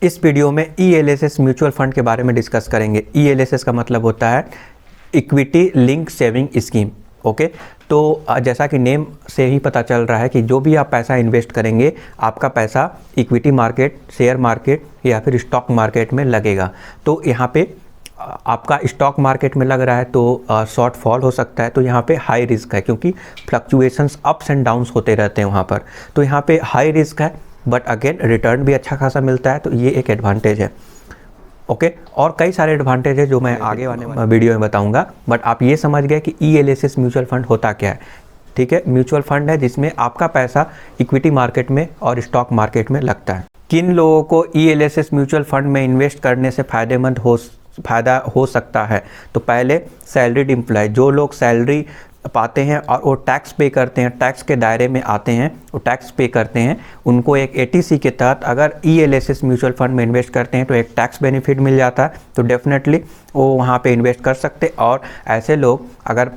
इस वीडियो में ELSS mutual fund के बारे में डिस्कस करेंगे। ELSS का मतलब होता है equity link saving scheme. Okay, तो जैसा कि नेम से ही पता चल रहा है कि जो भी आप पैसा इन्वेस्ट करेंगे आपका पैसा इक्विटी मार्केट, शेयर मार्केट या फिर स्टॉक मार्केट में लगेगा। तो यहाँ पे आपका स्टॉक मार्केट में लग रहा है तो शॉर्ट फॉल हो सकता है, तो यहाँ पे हाई रिस्क है क्योंकि फ्लक्चुएशंस अप्स एंड डाउन्स होते रहते हैं वहाँ पर। तो यहाँ पे हाई रिस्क है बट अगेन रिटर्न भी अच्छा खासा मिलता है, तो ये एक एडवांटेज है। ओके, और कई सारे एडवांटेज है जो मैं आगे वाले वीडियो में बताऊंगा, बट आप ये समझ गए कि ELSS म्यूचुअल फंड होता क्या है। ठीक है, म्यूचुअल फंड है जिसमें आपका पैसा इक्विटी मार्केट में और स्टॉक मार्केट में लगता है। किन लोगों को ELSS म्यूचुअल फंड में इन्वेस्ट करने से फ़ायदा हो सकता है? तो पहले सैलरीड एम्प्लॉय, जो लोग सैलरी पाते हैं और वो टैक्स पे करते हैं, टैक्स के दायरे में आते हैं, वो टैक्स पे करते हैं, उनको एक ATC के तहत अगर ELSS म्यूचुअल फंड में इन्वेस्ट करते हैं तो एक टैक्स बेनिफिट मिल जाता है, तो डेफिनेटली वो वहाँ पे इन्वेस्ट कर सकते। और ऐसे लोग अगर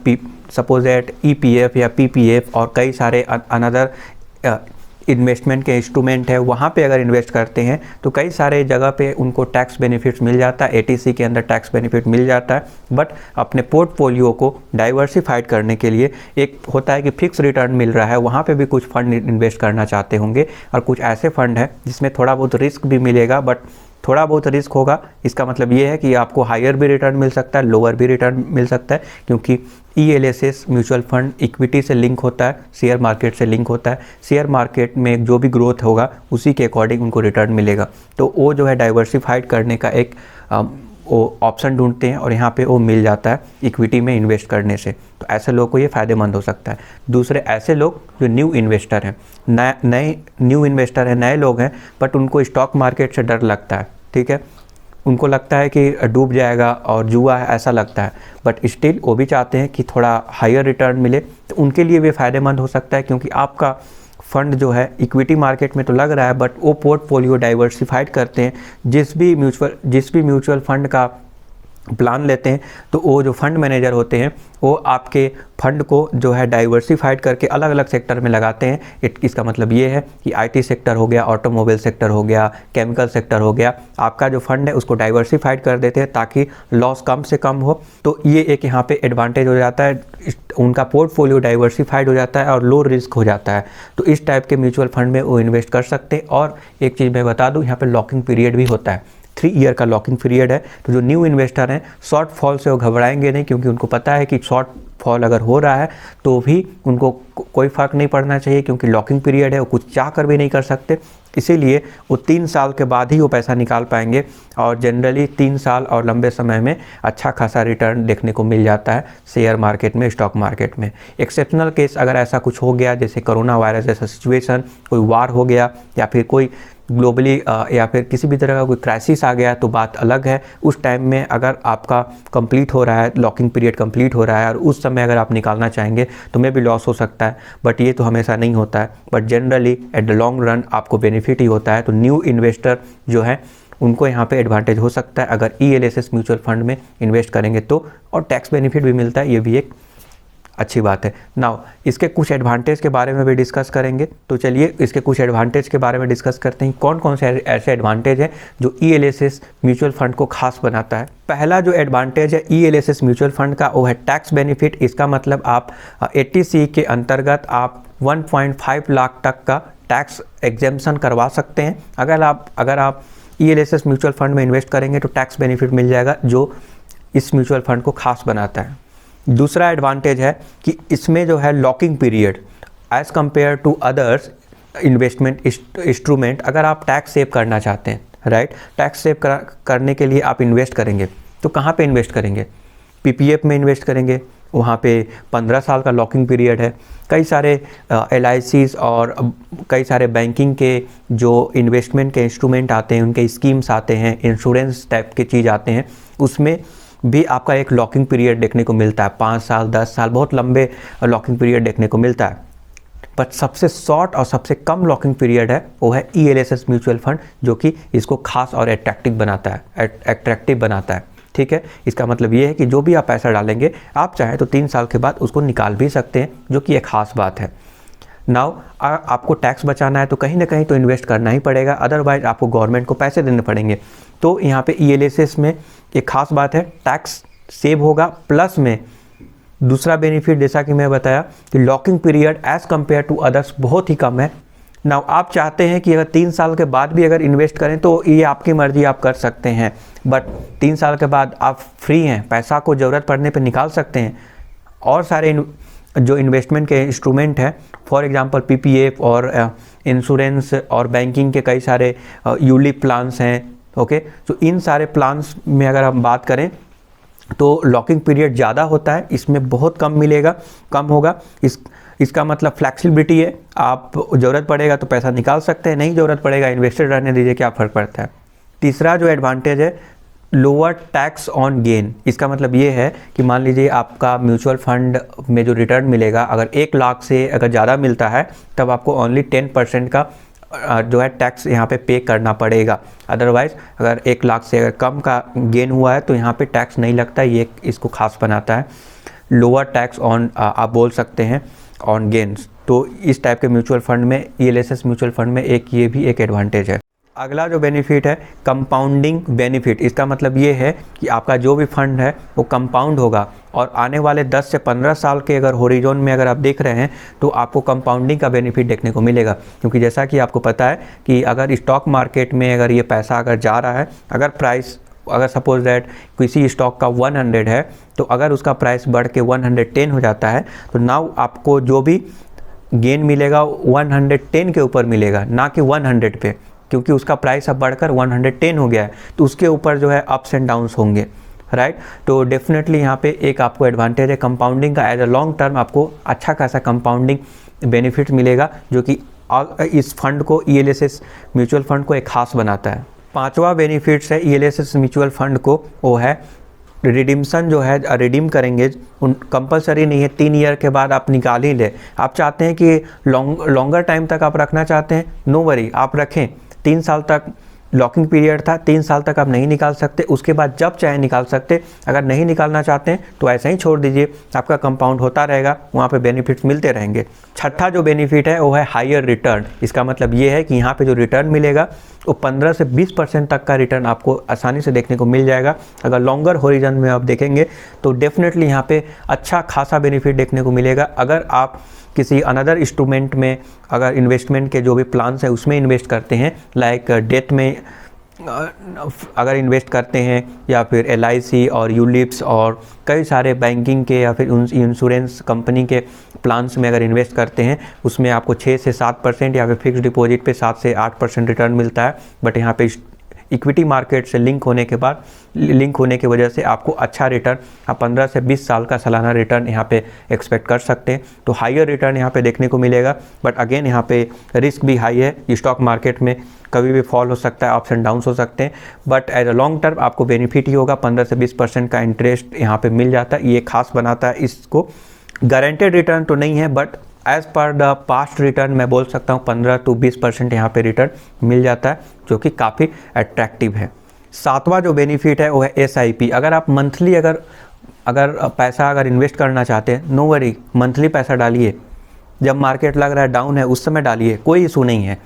सपोज एट EPF या PPF और कई सारे अनदर इन्वेस्टमेंट के इंस्ट्रूमेंट है, वहाँ पे अगर इन्वेस्ट करते हैं तो कई सारे जगह पे उनको टैक्स बेनिफिट्स मिल जाता है, ATC के अंदर टैक्स बेनिफिट मिल जाता है। बट अपने पोर्टफोलियो को डाइवर्सिफाइड करने के लिए एक होता है कि फिक्स रिटर्न मिल रहा है, वहाँ पे भी कुछ फंड इन्वेस्ट करना चाहते होंगे, और कुछ ऐसे फंड है जिसमें थोड़ा बहुत रिस्क भी मिलेगा, बट थोड़ा बहुत रिस्क होगा इसका मतलब ये है कि आपको हायर भी रिटर्न मिल सकता है, लोअर भी रिटर्न मिल सकता है, क्योंकि ELSS म्यूचुअल फंड इक्विटी से लिंक होता है, शेयर मार्केट से लिंक होता है। शेयर मार्केट में जो भी ग्रोथ होगा उसी के अकॉर्डिंग उनको रिटर्न मिलेगा। तो वो जो है डाइवर्सिफाइड करने का एक वो ऑप्शन ढूंढते हैं और यहाँ पे वो मिल जाता है इक्विटी में इन्वेस्ट करने से। तो ऐसे लोगों को ये फ़ायदेमंद हो सकता है। दूसरे ऐसे लोग जो न्यू इन्वेस्टर हैं, नए न्यू इन्वेस्टर हैं, नए लोग हैं, बट उनको स्टॉक मार्केट से डर लगता है। ठीक है, उनको लगता है कि डूब जाएगा और जुआ है ऐसा लगता है, बट स्टिल वो भी चाहते हैं कि थोड़ा हायर रिटर्न मिले, तो उनके लिए भी फ़ायदेमंद हो सकता है, क्योंकि आपका फंड जो है इक्विटी मार्केट में तो लग रहा है बट वो पोर्टफोलियो डाइवर्सिफाइड करते हैं। जिस भी म्यूचुअल फंड का प्लान लेते हैं तो वो जो फंड मैनेजर होते हैं वो आपके फंड को जो है डाइवर्सिफाइड करके अलग अलग सेक्टर में लगाते हैं। इसका मतलब ये है कि IT सेक्टर हो गया, ऑटोमोबाइल सेक्टर हो गया, केमिकल सेक्टर हो गया, आपका जो फंड है उसको डाइवर्सिफाइड कर देते हैं ताकि लॉस कम से कम हो। तो ये एक यहाँ पे एडवांटेज हो जाता है, उनका पोर्टफोलियो डाइवर्सिफाइड हो जाता है और लो रिस्क हो जाता है। तो इस टाइप के म्यूचुअल फंड में वो इन्वेस्ट कर सकते हैं। और एक चीज़ मैं बता दूँ, यहाँ पर लॉकिंग पीरियड भी होता है, 3 ईयर का लॉकिंग पीरियड है। तो जो न्यू इन्वेस्टर हैं शॉर्ट फॉल से वो घबराएंगे नहीं, क्योंकि उनको पता है कि शॉर्ट फॉल अगर हो रहा है तो भी उनको कोई फ़र्क नहीं पड़ना चाहिए, क्योंकि लॉकिंग पीरियड है, वो कुछ चाह कर भी नहीं कर सकते। इसीलिए वो 3 साल के बाद ही वो पैसा निकाल पाएंगे, और जनरली 3 साल और लंबे समय में अच्छा खासा रिटर्न देखने को मिल जाता है शेयर मार्केट में, स्टॉक मार्केट में। एक्सेप्शनल केस अगर ऐसा कुछ हो गया, जैसे कोरोना वायरस जैसा सिचुएशन, कोई वार हो गया या फिर कोई ग्लोबली या फिर किसी भी तरह का कोई क्राइसिस आ गया, तो बात अलग है। उस टाइम में अगर आपका कंप्लीट हो रहा है, लॉकिंग पीरियड कंप्लीट हो रहा है और उस समय अगर आप निकालना चाहेंगे तो मे भी लॉस हो सकता है, बट ये तो हमेशा नहीं होता है। But generally at the long run आपको बेनिफिट ही होता है। तो न्यू इन्वेस्टर जो है उनको यहाँ पे एडवांटेज हो सकता है अगर ELSS म्यूचुअल फंड में इन्वेस्ट करेंगे तो, और टैक्स बेनिफिट भी मिलता है, ये भी एक अच्छी बात है। नाउ इसके कुछ एडवांटेज के बारे में भी डिस्कस करेंगे। तो चलिए इसके कुछ एडवांटेज के बारे में डिस्कस करते हैं, कौन कौन से ऐसे एडवांटेज हैं जो ELSS म्यूचुअल फंड को खास बनाता है। पहला जो एडवांटेज है ELSS म्यूचुअल फंड का वो है टैक्स बेनिफिट। इसका मतलब आप ATC के अंतर्गत आप 1.5 लाख तक का टैक्स एग्जेम्पशन करवा सकते हैं। अगर आप ELSS म्यूचुअल फंड में इन्वेस्ट करेंगे तो टैक्स बेनिफिट मिल जाएगा, जो इस म्यूचुअल फंड को खास बनाता है। दूसरा एडवांटेज है कि इसमें जो है locking period as compare to others investment instrument, अगर आप टैक्स सेव करना चाहते हैं, राइट, टैक्स सेव करने के लिए आप इन्वेस्ट करेंगे तो कहाँ पे इन्वेस्ट करेंगे? PPF में इन्वेस्ट करेंगे, वहाँ पे 15 साल का लॉकिंग पीरियड है। कई सारे LICs और कई सारे बैंकिंग के जो इन्वेस्टमेंट के इंस्ट्रूमेंट आते हैं, उनके स्कीम्स आते हैं, इंश्योरेंस टाइप के चीज़ आते हैं, उसमें भी आपका एक लॉकिंग पीरियड देखने को मिलता है, 5 साल 10 साल, बहुत लंबे लॉकिंग पीरियड देखने को मिलता है। बट सबसे शॉर्ट और सबसे कम लॉकिंग पीरियड है वो है ELSS म्यूचुअल फंड, जो कि इसको खास और अट्रैक्टिव बनाता है। ठीक है, इसका मतलब ये है कि जो भी आप पैसा डालेंगे आप चाहें तो 3 साल के बाद उसको निकाल भी सकते हैं, जो कि एक खास बात है। नाउ आपको टैक्स बचाना है तो कहीं ना कहीं तो इन्वेस्ट करना ही पड़ेगा, अदरवाइज आपको गवर्नमेंट को पैसे देने पड़ेंगे। तो यहाँ पे ELSS में एक ख़ास बात है, टैक्स सेव होगा, प्लस में दूसरा बेनिफिट जैसा कि मैं बताया कि locking period as compare to others बहुत ही कम है। नाउ आप चाहते हैं कि अगर 3 साल के बाद भी अगर इन्वेस्ट करें तो ये आपकी मर्ज़ी, आप कर सकते हैं, बट 3 साल के बाद आप फ्री हैं, पैसा को ज़रूरत पड़ने पे निकाल सकते हैं। और सारे जो इन्वेस्टमेंट के इंस्ट्रूमेंट हैं, फॉर एग्जांपल PPF और इंश्योरेंस और बैंकिंग के कई सारे यूलिप प्लान्स हैं, ओके। तो इन सारे प्लान्स में अगर हम बात करें तो लॉकिंग पीरियड ज़्यादा होता है, इसमें बहुत कम होगा। इसका मतलब फ्लैक्सिबिलिटी है, आप ज़रूरत पड़ेगा तो पैसा निकाल सकते हैं, नहीं ज़रूरत पड़ेगा इन्वेस्टेड रहने दीजिए, क्या फ़र्क पड़ता है। तीसरा जो एडवांटेज है, लोअर टैक्स ऑन गेन। इसका मतलब ये है कि मान लीजिए आपका म्यूचुअल फंड में जो रिटर्न मिलेगा अगर 1 लाख से अगर ज़्यादा मिलता है तब आपको ओनली 10% का जो है टैक्स यहाँ पे पे करना पड़ेगा। अदरवाइज़ अगर 1 लाख से अगर कम का गेन हुआ है तो यहाँ पे टैक्स नहीं लगता, ये इसको खास बनाता है। लोअर टैक्स ऑन आप बोल सकते हैं ऑन गेन्स। तो इस टाइप के म्यूचुअल फंड में, ELSS म्यूचुअल फंड में ये भी एक एडवांटेज है। अगला जो बेनिफिट है कंपाउंडिंग बेनिफिट। इसका मतलब ये है कि आपका जो भी फंड है वो कंपाउंड होगा और आने वाले 10 से 15 साल के अगर होरिजोन में अगर आप देख रहे हैं तो आपको कंपाउंडिंग का बेनिफिट देखने को मिलेगा। क्योंकि जैसा कि आपको पता है कि अगर स्टॉक मार्केट में अगर ये पैसा अगर जा रहा है, अगर सपोज दैट किसी स्टॉक का 100 है तो अगर उसका प्राइस बढ़ के 110 हो जाता है तो नाउ आपको जो भी गेन मिलेगा 110 के ऊपर मिलेगा, ना कि 100 पे, क्योंकि उसका प्राइस अब बढ़कर 110 हो गया है तो उसके ऊपर जो है अप्स एंड डाउन्स होंगे, राइट। तो डेफिनेटली यहाँ पे एक आपको एडवांटेज है कंपाउंडिंग का। एज अ लॉन्ग टर्म आपको अच्छा खासा कंपाउंडिंग बेनिफिट मिलेगा जो कि इस फंड को, ELSS म्यूचुअल फंड को एक खास बनाता है। 5वां बेनिफिट्स है ELSS म्यूचुअल फंड को, वो है रिडीम्सन। जो है रिडीम करेंगे उन कंपलसरी नहीं है, 3 ईयर के बाद आप निकाल ही ले। आप चाहते हैं कि लॉन्गर टाइम तक आप रखना चाहते हैं, नो वरी, आप रखें। 3 साल तक लॉकिंग पीरियड था, 3 साल तक आप नहीं निकाल सकते, उसके बाद जब चाहे निकाल सकते। अगर नहीं निकालना चाहते हैं तो ऐसा ही छोड़ दीजिए, आपका कंपाउंड होता रहेगा, वहाँ पे बेनिफिट्स मिलते रहेंगे। 6ठा जो बेनिफिट है वो है हायर रिटर्न। इसका मतलब ये है कि यहाँ पे जो रिटर्न मिलेगा वो 15 से 20% तक का रिटर्न आपको आसानी से देखने को मिल जाएगा। अगर लॉन्गर होरिजन में आप देखेंगे तो डेफिनेटली यहाँ पे अच्छा खासा बेनिफिट देखने को मिलेगा। अगर आप किसी अनदर इंस्ट्रूमेंट में अगर इन्वेस्टमेंट के जो भी प्लान्स हैं उसमें इन्वेस्ट करते हैं, लाइक डेथ में अगर इन्वेस्ट करते हैं या फिर LIC और यूलिप्स और कई सारे बैंकिंग के या फिर इंश्योरेंस कंपनी के प्लान्स में अगर इन्वेस्ट करते हैं, उसमें आपको 6 से 7% या फिर फिक्स डिपॉजिट पे 7 से 8% रिटर्न मिलता है। बट यहाँ पे इक्विटी मार्केट से लिंक होने की वजह से आपको अच्छा रिटर्न, आप 15 से 20 साल का सालाना रिटर्न यहाँ पे एक्सपेक्ट कर सकते हैं। तो हाइयर रिटर्न यहाँ पे देखने को मिलेगा। बट अगेन यहाँ पे रिस्क भी हाई है, स्टॉक मार्केट में कभी भी फॉल हो सकता है, अप्स एंड डाउन्स हो सकते हैं। But as a long term आपको बेनिफिट ही होगा, 15 से 20% का इंटरेस्ट यहाँ पे मिल जाता है। ये खास बनाता है इसको। गारंटेड रिटर्न तो नहीं है, but as per the past return मैं बोल सकता हूँ 15 to 20% यहाँ पे रिटर्न मिल जाता है, जो कि काफ़ी अट्रैक्टिव है। 7वां जो बेनिफिट है वो है SIP। अगर आप मंथली अगर पैसा अगर इन्वेस्ट करना चाहते हैं, नो वरी, मंथली पैसा डालिए। जब मार्केट लग रहा है डाउन है उस समय डालिए, कोई इशू नहीं है।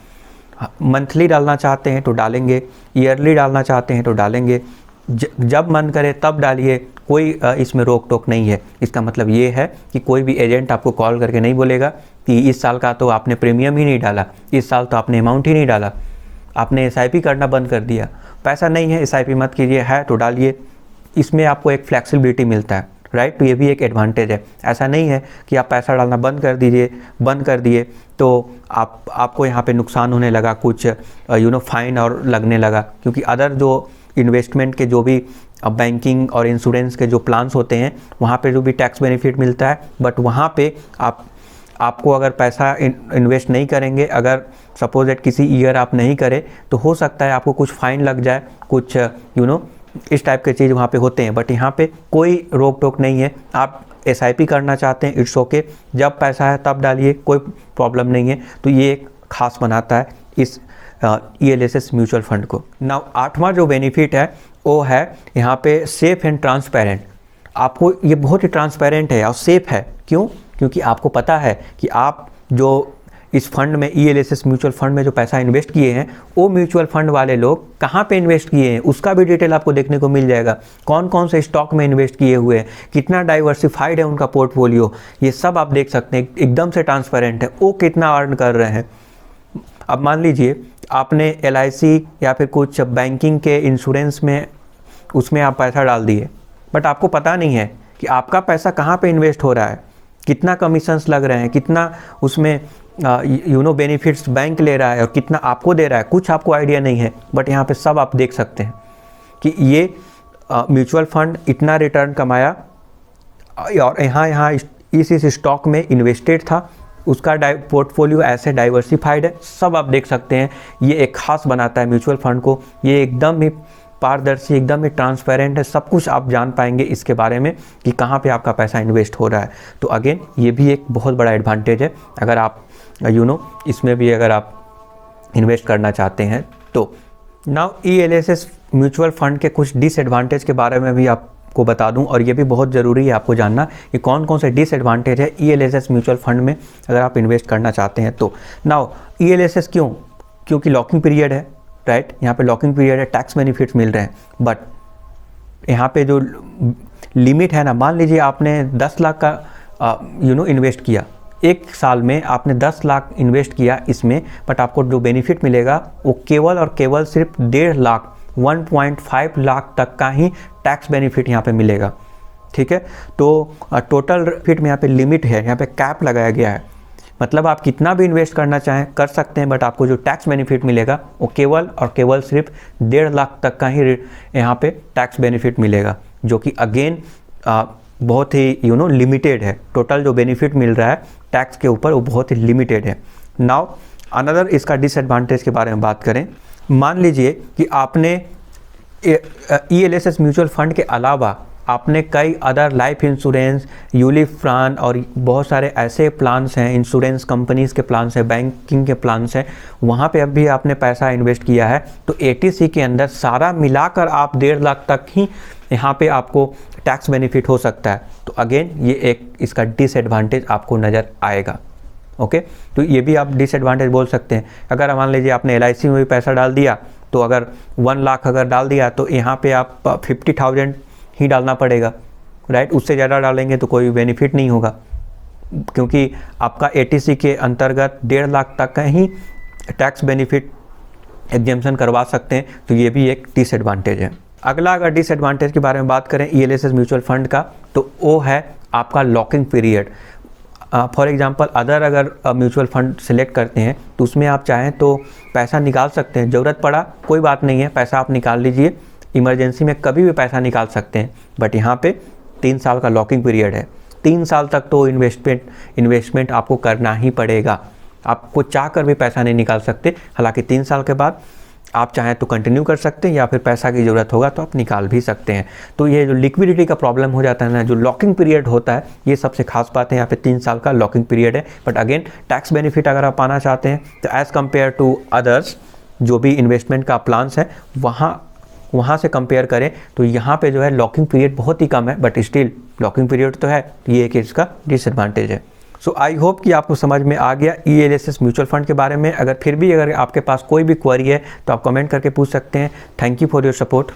मंथली डालना चाहते हैं तो डालेंगे, ईयरली डालना चाहते हैं तो डालेंगे, जब मन करे तब डालिए, कोई इसमें रोक टोक नहीं है। इसका मतलब ये है कि कोई भी एजेंट आपको कॉल करके नहीं बोलेगा कि इस साल का तो आपने प्रीमियम ही नहीं डाला, इस साल तो आपने अमाउंट ही नहीं डाला, आपने SIP करना बंद कर दिया। पैसा नहीं है, SIP मत कीजिए, है तो डालिए। इसमें आपको एक फ्लेक्सिबिलिटी मिलता है, राइट। तो ये भी एक एडवांटेज है। ऐसा नहीं है कि आप पैसा डालना बंद कर दिए तो आपको यहाँ पे नुकसान होने लगा, कुछ फाइन और लगने लगा। क्योंकि अदर जो इन्वेस्टमेंट के जो भी बैंकिंग और इंश्योरेंस के जो प्लान्स होते हैं वहाँ पे जो भी टैक्स बेनिफिट मिलता है, बट वहाँ पे आपको अगर पैसा इन्वेस्ट नहीं करेंगे, अगर सपोज दैट किसी ईयर आप नहीं करें तो हो सकता है आपको कुछ फाइन लग जाए, कुछ इस टाइप के चीज़ वहाँ पे होते हैं। बट यहाँ पे कोई रोक टोक नहीं है। आप SIP करना चाहते हैं, इट्स ओके, जब पैसा है तब डालिए, कोई प्रॉब्लम नहीं है। तो ये एक खास बनाता है इस ELSS म्यूचुअल फंड को। नाउ 8वां जो बेनिफिट है वो है यहाँ पे सेफ़ एंड ट्रांसपेरेंट। आपको ये बहुत ही ट्रांसपेरेंट है और सेफ़ है। क्यों? क्योंकि आपको पता है कि आप जो इस फंड में ELSS म्यूचुअल फंड में जो पैसा इन्वेस्ट किए हैं वो म्यूचुअल फंड वाले लोग कहाँ पे इन्वेस्ट किए हैं उसका भी डिटेल आपको देखने को मिल जाएगा। कौन कौन से स्टॉक में इन्वेस्ट किए हुए हैं, कितना डाइवर्सिफाइड है उनका पोर्टफोलियो, ये सब आप देख सकते हैं, एकदम से ट्रांसपेरेंट है, वो कितना अर्न कर रहे हैं। अब मान लीजिए आपने LIC या फिर कुछ बैंकिंग के इंश्योरेंस में उसमें आप पैसा डाल दिए, बट आपको पता नहीं है कि आपका पैसा कहाँ पे इन्वेस्ट हो रहा है, कितना कमीशंस लग रहे हैं, कितना उसमें बेनिफिट्स बैंक ले रहा है और कितना आपको दे रहा है, कुछ आपको आइडिया नहीं है। बट यहाँ पे सब आप देख सकते हैं कि ये म्यूचुअल फंड इतना रिटर्न कमाया और यहाँ इस स्टॉक में इन्वेस्टेड था, उसका पोर्टफोलियो ऐसे डाइवर्सिफाइड है, सब आप देख सकते हैं। ये एक खास बनाता है म्यूचुअल फंड को, ये एकदम ही पारदर्शी, एकदम ही ट्रांसपेरेंट है, सब कुछ आप जान पाएंगे इसके बारे में कि कहाँ पे आपका पैसा इन्वेस्ट हो रहा है। तो अगेन ये भी एक बहुत बड़ा एडवांटेज है अगर आप इसमें भी अगर आप इन्वेस्ट करना चाहते हैं तो। नाउ ELSS म्यूचुअल फंड के कुछ डिसएडवांटेज के बारे में भी आपको बता दूं, और ये भी बहुत ज़रूरी है आपको जानना कि कौन कौन से डिसएडवांटेज है ELSS म्यूचुअल फंड में अगर आप इन्वेस्ट करना चाहते हैं तो। नाउ ELSS क्योंकि लॉकिंग पीरियड है, राइट, यहाँ पे लॉकिंग पीरियड है, टैक्स बेनिफिट्स मिल रहे हैं, बट यहाँ पे जो लिमिट है ना, मान लीजिए आपने 10 लाख का इन्वेस्ट किया, एक साल में आपने 10 लाख इन्वेस्ट किया इसमें, बट आपको जो बेनिफिट मिलेगा वो केवल और केवल सिर्फ 1.5 लाख 1.5 लाख तक का ही टैक्स बेनिफिट यहाँ पे मिलेगा, ठीक है। तो टोटल बेनिफिट में यहाँ पे लिमिट है, यहाँ पे कैप लगाया गया है, मतलब आप कितना भी इन्वेस्ट करना चाहें कर सकते हैं, बट आपको जो टैक्स बेनिफिट मिलेगा वो केवल और केवल सिर्फ 1.5 लाख तक का ही यहाँ पे टैक्स बेनिफिट मिलेगा, जो कि अगेन बहुत ही लिमिटेड है। टोटल जो बेनिफिट मिल रहा है टैक्स के ऊपर वो बहुत ही लिमिटेड है। नाउ अनदर इसका डिसएडवांटेज के बारे में बात करें, मान लीजिए कि आपने ELSS म्यूचुअल फंड के अलावा आपने कई other life insurance, ULIP plan और बहुत सारे ऐसे प्लान्स हैं, इंश्योरेंस कंपनीज़ के प्लान्स हैं, बैंकिंग के प्लान्स हैं, वहाँ पे अभी आपने पैसा इन्वेस्ट किया है, तो ATC के अंदर सारा मिलाकर आप 1.5 लाख तक ही यहाँ पे आपको टैक्स बेनिफिट हो सकता है। तो अगेन ये एक इसका डिसएडवांटेज आपको नज़र आएगा, ओके। तो ये भी आप डिसएडवांटेज बोल सकते हैं। अगर मान लीजिए आपने LIC में भी पैसा डाल दिया, तो अगर 1 लाख अगर डाल दिया तो यहाँ पे आप 50,000 ही डालना पड़ेगा, राइट। उससे ज़्यादा डालेंगे तो कोई बेनिफिट नहीं होगा, क्योंकि आपका ATC के अंतर्गत 1.5 लाख तक का ही टैक्स बेनिफिट एग्जेम्पशन करवा सकते हैं। तो ये भी एक डिसएडवांटेज है। अगला अगर डिसएडवांटेज के बारे में बात करें ELSS म्यूचुअल फंड का, तो वो है आपका locking period. For example other अगर म्यूचुअल फंड सेलेक्ट करते हैं तो उसमें आप चाहें तो पैसा निकाल सकते हैं, ज़रूरत पड़ा कोई बात नहीं है, पैसा आप निकाल लीजिए, इमरजेंसी में कभी भी पैसा निकाल सकते हैं। बट यहाँ पे 3 साल का लॉकिंग पीरियड है, 3 साल तक तो इन्वेस्टमेंट आपको करना ही पड़ेगा, आपको चाह कर भी पैसा नहीं निकाल सकते। हालांकि 3 साल के बाद आप चाहें तो कंटिन्यू कर सकते हैं या फिर पैसा की ज़रूरत होगा तो आप निकाल भी सकते हैं। तो ये जो लिक्विडिटी का प्रॉब्लम हो जाता है ना, जो लॉकिंग पीरियड होता है, ये सबसे खास बात है। यहाँ पे 3 साल का लॉकिंग पीरियड है। बट अगेन टैक्स बेनिफिट अगर आप पाना चाहते हैं तो एज़ कम्पेयर टू अदर्स जो भी इन्वेस्टमेंट का प्लान्स है वहाँ से कंपेयर करें तो यहाँ पे जो है लॉकिंग पीरियड बहुत ही कम है, बट स्टिल लॉकिंग पीरियड तो है, ये एक इसका डिसएडवांटेज है। सो आई होप कि आपको समझ में आ गया ELSS म्यूचुअल फंड के बारे में। अगर फिर भी अगर आपके पास कोई भी क्वेरी है तो आप कमेंट करके पूछ सकते हैं। Thank you for your support.